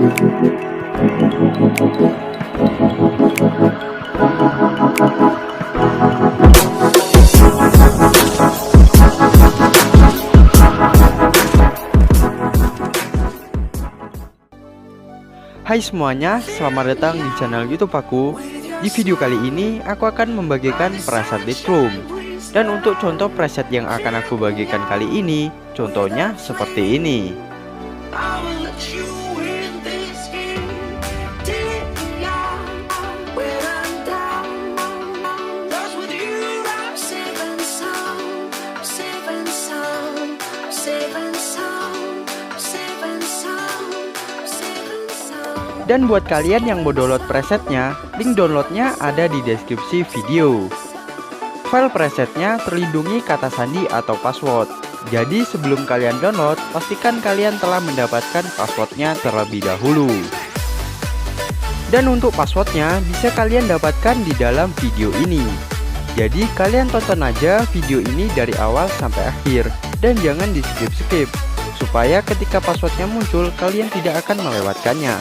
Hai semuanya, selamat datang di channel YouTube aku. Di video kali ini aku akan membagikan preset Lightroom. Dan untuk contoh preset yang akan aku bagikan kali ini, contohnya seperti ini. Dan buat kalian yang mau download presetnya, link downloadnya ada di deskripsi video. File presetnya terlindungi kata sandi atau password. Jadi sebelum kalian download, pastikan kalian telah mendapatkan passwordnya terlebih dahulu. Dan untuk passwordnya bisa kalian dapatkan di dalam video ini. Jadi kalian tonton aja video ini dari awal sampai akhir, dan jangan di skip-skip, supaya ketika passwordnya muncul kalian tidak akan melewatkannya.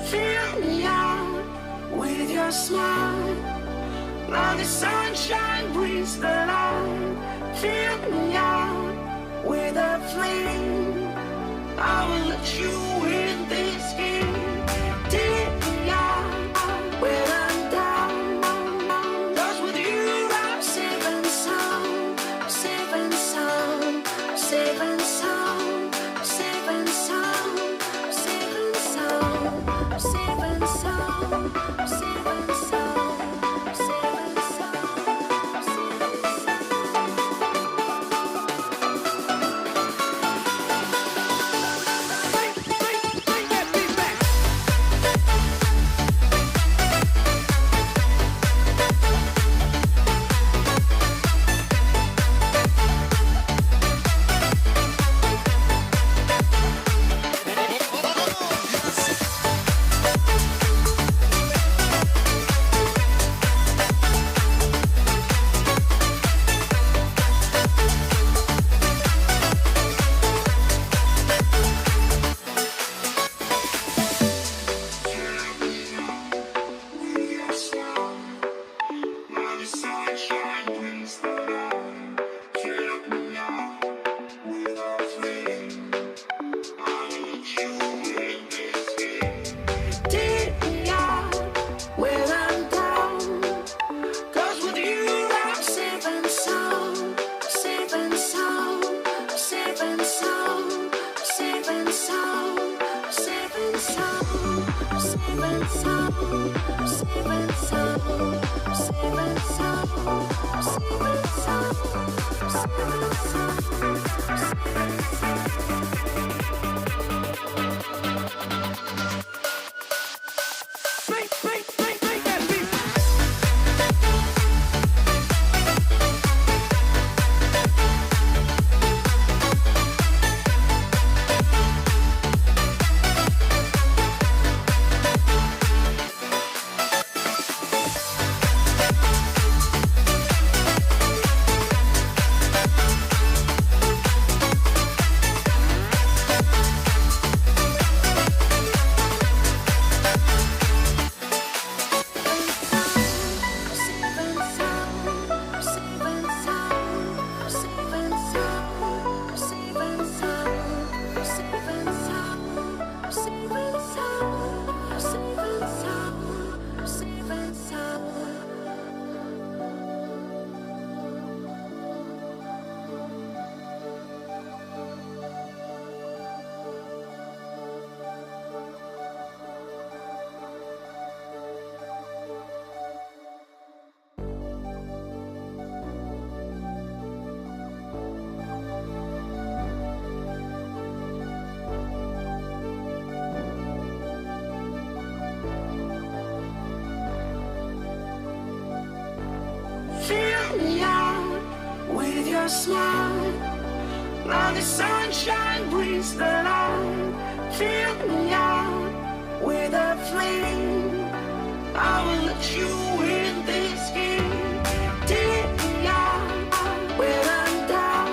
Fill me out with your smile, like the sunshine brings the light. Fill me out with a flame, I will let you in this game. Take me out when I'm down, 'cause with you I'm safe and sound, safe and sound, safe and sound, safe and sound, safe and sound, safe and sound, safe and sound, safe and sound. Safe and sound, safe and sound, safe and sound. your smile. Now the sunshine brings the light. Fill me out with a flame. I will let you in this game. Take me out when I'm down.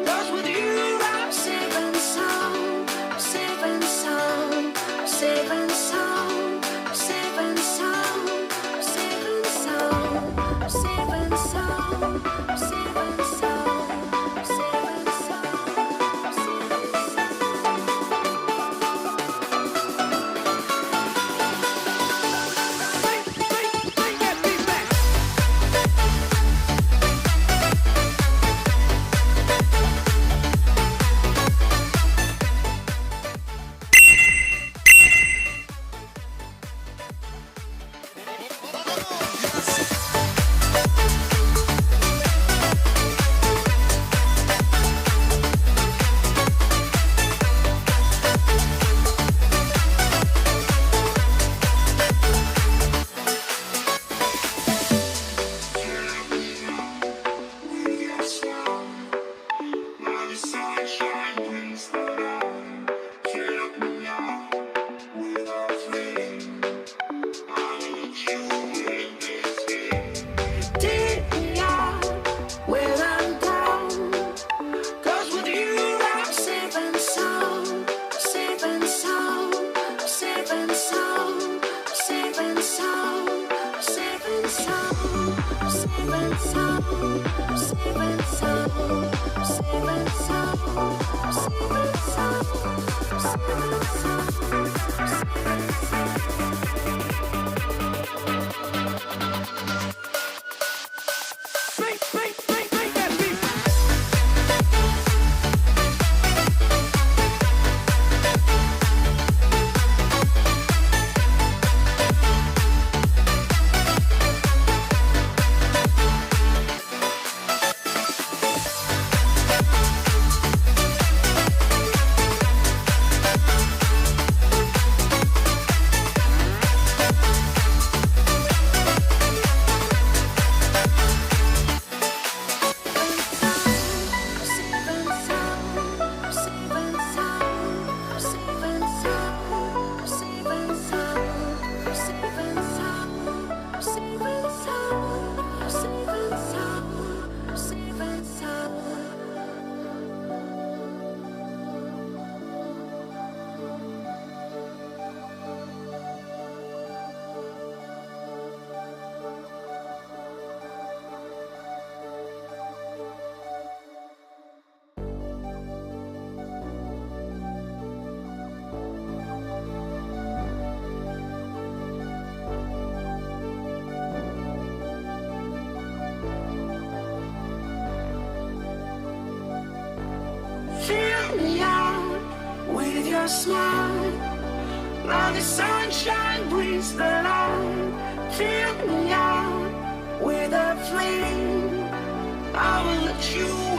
'Cause with you I'm safe and sound. Safe and sound. Safe and sound. Safe and sound. Safe and sound. Safe and sound. Safe and sound. Safe and smile. Now the sunshine brings the light. Fill me out with a flame. I will let you